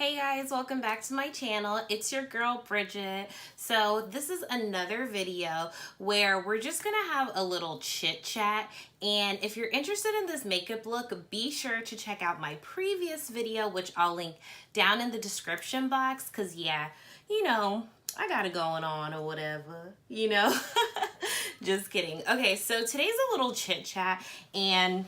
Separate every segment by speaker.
Speaker 1: Hey guys, welcome back to my channel. It's your girl Bridget. So this is another video where we're just gonna have a little chit chat, and if you're interested in this makeup look, be sure to check out my previous video, which I'll link down in the description box, because yeah, I got it going on or whatever. Just kidding. Okay, so today's a little chit chat, and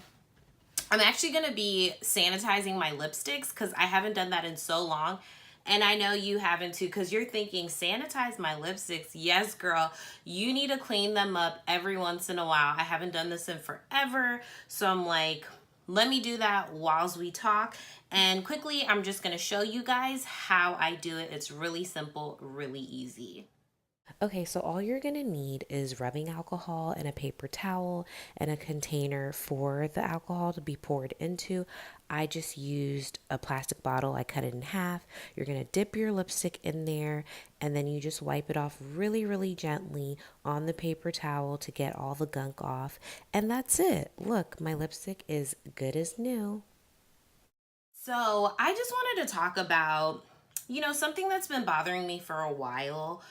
Speaker 1: I'm actually going to be sanitizing my lipsticks because I haven't done that in so long. And I know you haven't too, because you're thinking, sanitize my lipsticks. Yes, girl, you need to clean them up every once in a while. I haven't done this in forever. So I'm like, let me do that whilst we talk. And quickly, I'm just going to show you guys how I do it. It's really simple, really easy.
Speaker 2: Okay, so all you're gonna need is rubbing alcohol and a paper towel and a container for the alcohol to be poured into. I just used a plastic bottle, I cut it in half. You're gonna dip your lipstick in there and then you just wipe it off really, really gently on the paper towel to get all the gunk off. And that's it. Look, my lipstick is good as new.
Speaker 1: So I just wanted to talk about, something that's been bothering me for a while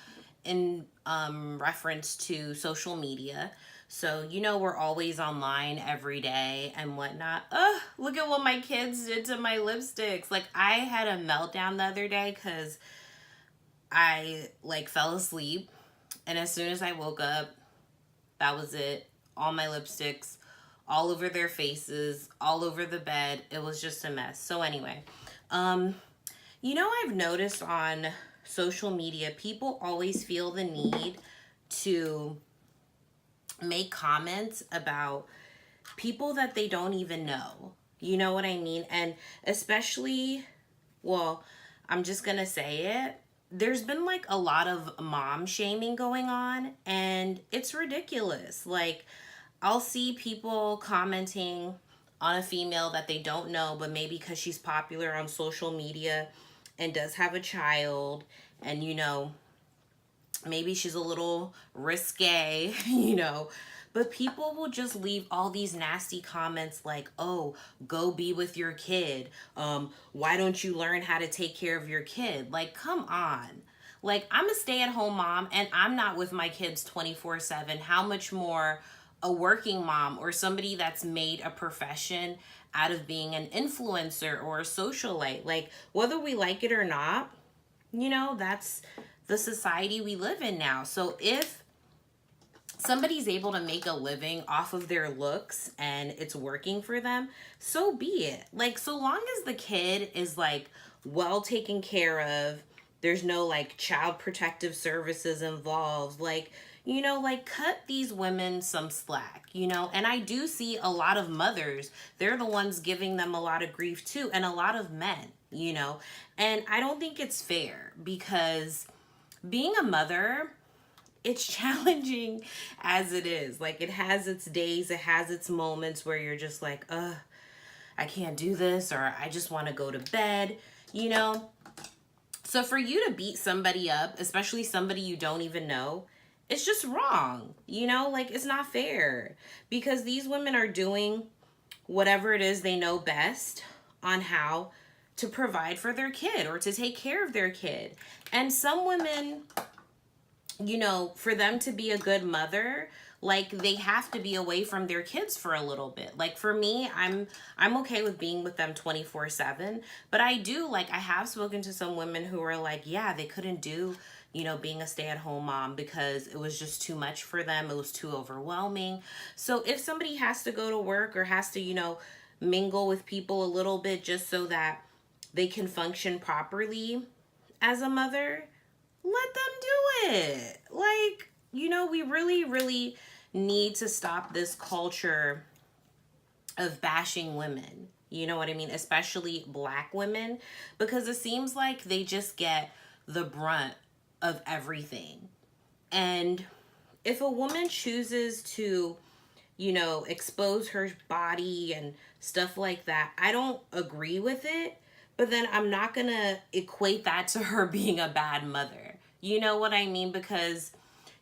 Speaker 1: in reference to social media. So, we're always online every day and whatnot. Ugh, look at what my kids did to my lipsticks. Like, I had a meltdown the other day because I, fell asleep. And as soon as I woke up, that was it. All my lipsticks, all over their faces, all over the bed. It was just a mess. So, anyway, um, I've noticed on social media, people always feel the need to make comments about people that they don't even know. You know what I mean? And especially, well, I'm just going to say it. There's been like a lot of mom shaming going on, and it's ridiculous. Like, I'll see people commenting on a female that they don't know, but maybe because she's popular on social media and does have a child, and maybe she's a little risque, but people will just leave all these nasty comments like, oh, go be with your kid. Why don't you learn how to take care of your kid? Like, come on. Like, I'm a stay-at-home mom and I'm not with my kids 24/7. How much more a working mom or somebody that's made a profession out of being an influencer or a socialite? Like, whether we like it or not, that's the society we live in now. So if somebody's able to make a living off of their looks and it's working for them, so be it. Like, so long as the kid is like well taken care of, there's no like child protective services involved, like cut these women some slack, and I do see a lot of mothers, they're the ones giving them a lot of grief too, and a lot of men, and I don't think it's fair because being a mother, it's challenging as it is. Like, it has its days, it has its moments where you're just like, I can't do this, or I just want to go to bed, you know? So for you to beat somebody up, especially somebody you don't even know, it's just wrong, Like, it's not fair because these women are doing whatever it is they know best on how to provide for their kid or to take care of their kid. And some women, for them to be a good mother, like, they have to be away from their kids for a little bit. Like, for me, I'm okay with being with them 24/7, but I have spoken to some women who are like, yeah, they couldn't do, being a stay-at-home mom because it was just too much for them. It was too overwhelming. So if somebody has to go to work or has to, mingle with people a little bit just so that they can function properly as a mother, let them do it. Like, we really, really need to stop this culture of bashing women. You know what I mean? Especially black women, because it seems like they just get the brunt of everything. And if a woman chooses to, expose her body and stuff like that, I don't agree with it. But then I'm not going to equate that to her being a bad mother. You know what I mean? Because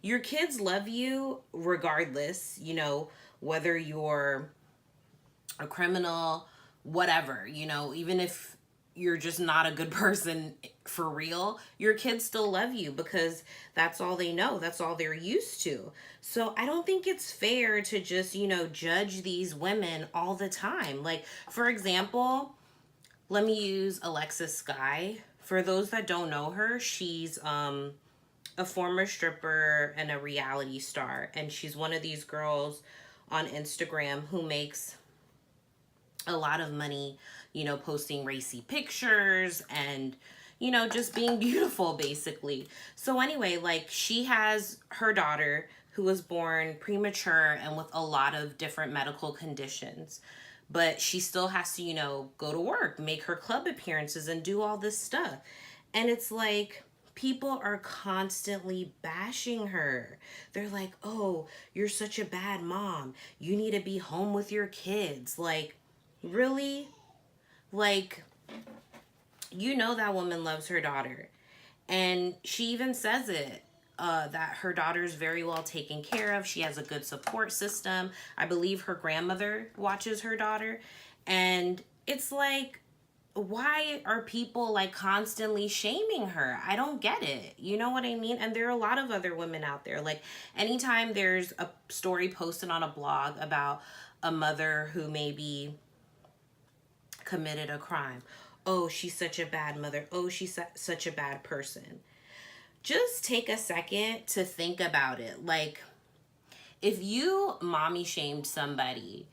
Speaker 1: your kids love you regardless, whether you're a criminal, whatever, even if you're just not a good person for real, your kids still love you because that's all they know. That's all they're used to. So I don't think it's fair to just, judge these women all the time. Like, for example, let me use Alexis Sky. For those that don't know her, she's a former stripper and a reality star. And she's one of these girls on Instagram who makes a lot of money, posting racy pictures and, just being beautiful, basically. So, anyway, like, she has her daughter who was born premature and with a lot of different medical conditions. But she still has to, go to work, make her club appearances, and do all this stuff. And it's like, people are constantly bashing her. They're like, oh, you're such a bad mom. You need to be home with your kids. Like, really? Like, that woman loves her daughter. And she even says it, that her daughter's very well taken care of. She has a good support system. I believe her grandmother watches her daughter. And it's like, why are people like constantly shaming her? I don't get it. You know what I mean? And there are a lot of other women out there. Like, anytime there's a story posted on a blog about a mother who maybe committed a crime, oh, she's such a bad mother, oh, she's such a bad person. Just take a second to think about it. Like, if you mommy shamed somebody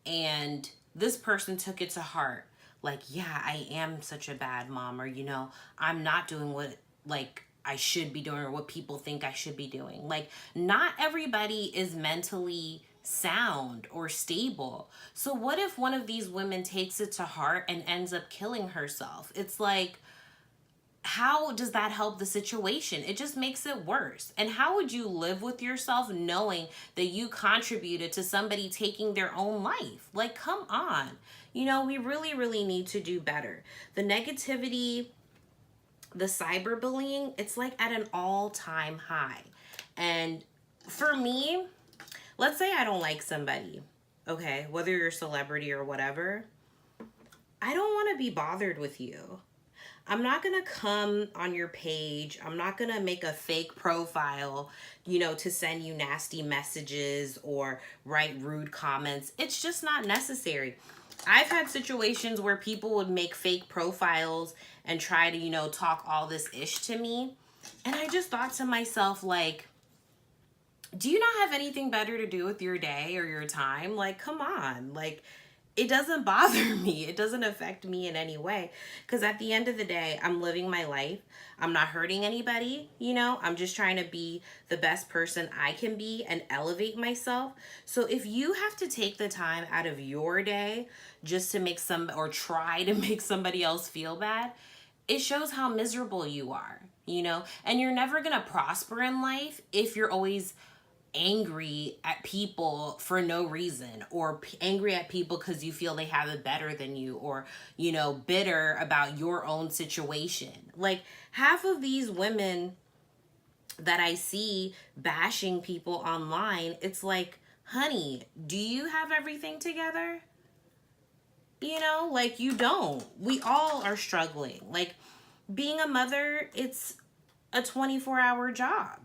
Speaker 1: and this person took it to heart, like, yeah, I am such a bad mom, or, I'm not doing what, like, I should be doing, or what people think I should be doing. Like, not everybody is mentally sound or stable. So what if one of these women takes it to heart and ends up killing herself? It's like, how does that help the situation? It just makes it worse. And how would you live with yourself knowing that you contributed to somebody taking their own life? Like, come on. We really, really need to do better. The negativity, the cyberbullying, it's like at an all-time high. And for me, let's say I don't like somebody, okay, whether you're a celebrity or whatever, I don't want to be bothered with you. I'm not going to come on your page. I'm not going to make a fake profile, to send you nasty messages or write rude comments. It's just not necessary. I've had situations where people would make fake profiles and try to, talk all this ish to me. And I just thought to myself, like, do you not have anything better to do with your day or your time? Like, come on. Like, it doesn't bother me. It doesn't affect me in any way. Because at the end of the day, I'm living my life. I'm not hurting anybody, I'm just trying to be the best person I can be and elevate myself. So if you have to take the time out of your day just to make or try to make somebody else feel bad, it shows how miserable you are, And you're never going to prosper in life if you're always angry at people for no reason, or angry at people because you feel they have it better than you, or bitter about your own situation. Like, half of these women that I see bashing people online, it's like, honey, do you have everything together? Like, you don't. We all are struggling. Like, being a mother, it's a 24-hour job.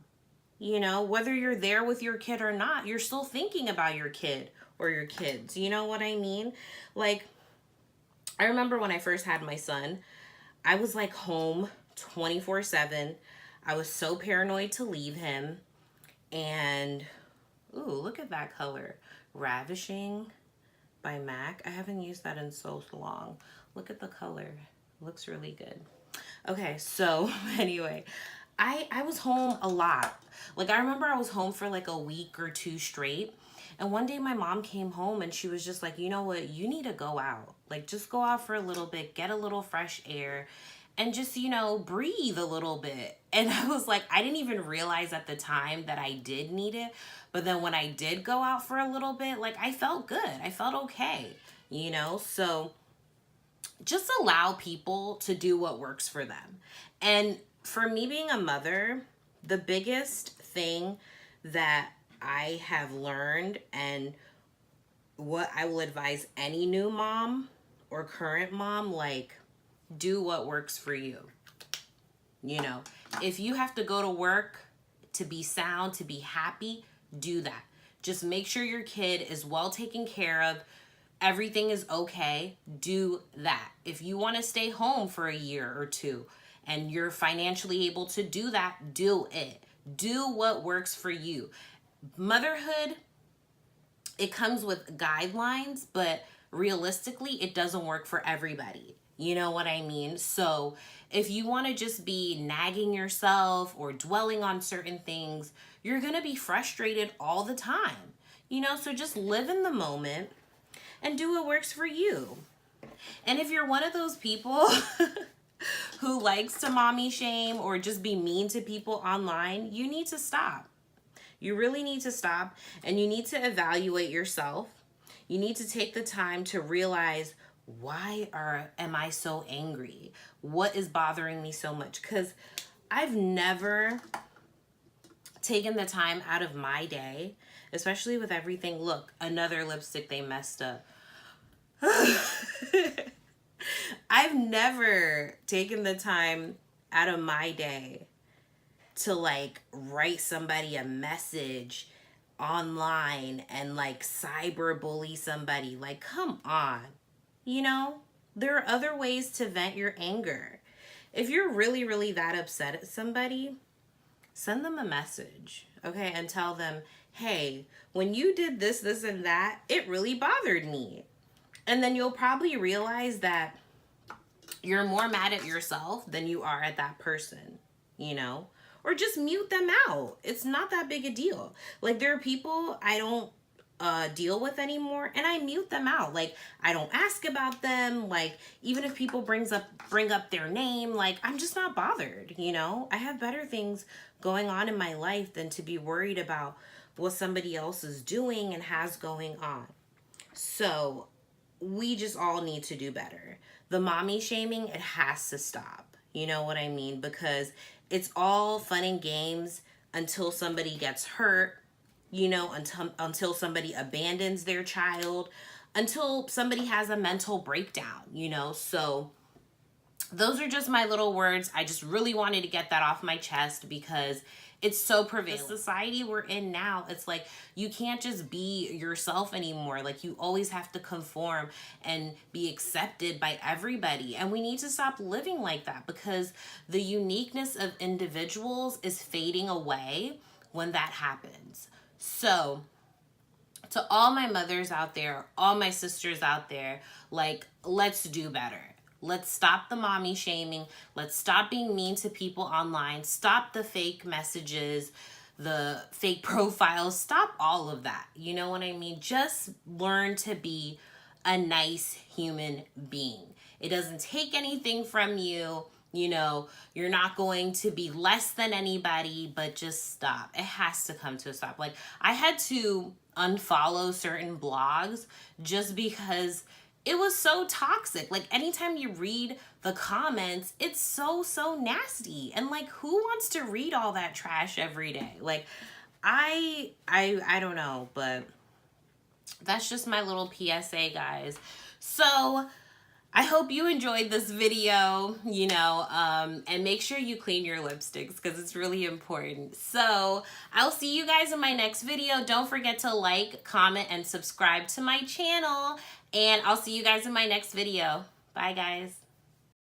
Speaker 1: Whether you're there with your kid or not, you're still thinking about your kid or your kids. You know what I mean? Like, I remember when I first had my son, I was like home 24/7. I was so paranoid to leave him. And, ooh, look at that color. Ravishing by MAC. I haven't used that in so long. Look at the color. It looks really good. Okay, so anyway, I was home a lot. Like, I remember I was home for like a week or two straight. And one day my mom came home and she was just like, you know what? You need to go out. Like, just go out for a little bit, get a little fresh air, and just, breathe a little bit. And I was like, I didn't even realize at the time that I did need it. But then when I did go out for a little bit, like, I felt good. I felt okay, So just allow people to do what works for them. And for me, being a mother, the biggest thing that I have learned, and what I will advise any new mom or current mom, like, do what works for you. You know, if you have to go to work to be sound, to be happy, do that. Just make sure your kid is well taken care of. Everything is okay. Do that. If you want to stay home for a year or two and you're financially able to do that, do it. Do what works for you. Motherhood, it comes with guidelines, but realistically, it doesn't work for everybody. You know what I mean? So if you want to just be nagging yourself or dwelling on certain things, you're going to be frustrated all the time. You know, so just live in the moment and do what works for you. And if you're one of those people who likes to mommy shame or just be mean to people online, you need to stop. You really need to stop, and you need to evaluate yourself. You need to take the time to realize, am I so angry? What is bothering me so much? Because I've never taken the time out of my day, especially with everything. Look, another lipstick they messed up. I've never taken the time out of my day to like write somebody a message online and like cyberbully somebody. Like, come on. You know, there are other ways to vent your anger. If you're really, really that upset at somebody, send them a message, okay? And tell them, hey, when you did this, this, and that, it really bothered me. And then you'll probably realize that you're more mad at yourself than you are at that person, you know? Or just mute them out. It's not that big a deal. Like, there are people I don't deal with anymore, and I mute them out. Like, I don't ask about them. Like, even if people bring up their name, like, I'm just not bothered, you know? I have better things going on in my life than to be worried about what somebody else is doing and has going on. So we just all need to do better. The mommy shaming, it has to stop. You know what I mean? Because it's all fun and games until somebody gets hurt, you know, until somebody abandons their child, until somebody has a mental breakdown, you know? So those are just my little words. I just really wanted to get that off my chest because it's so prevalent. The society we're in now, it's like you can't just be yourself anymore. Like, you always have to conform and be accepted by everybody. And we need to stop living like that because the uniqueness of individuals is fading away when that happens. So to all my mothers out there, all my sisters out there, like, let's do better. Let's stop the mommy shaming. Let's stop being mean to people online. Stop the fake messages, the fake profiles. Stop all of that. You know what I mean? Just learn to be a nice human being. It doesn't take anything from you. You know, you're not going to be less than anybody, but just stop. It has to come to a stop. Like, I had to unfollow certain blogs just because it was so toxic. Like, anytime you read the comments, it's so nasty. And like, who wants to read all that trash every day? Like, I don't know, but that's just my little PSA, guys. So I hope you enjoyed this video, you know, and make sure you clean your lipsticks because it's really important. So I'll see you guys in my next video. Don't forget to like, comment, and subscribe to my channel. And I'll see you guys in my next video. Bye, guys.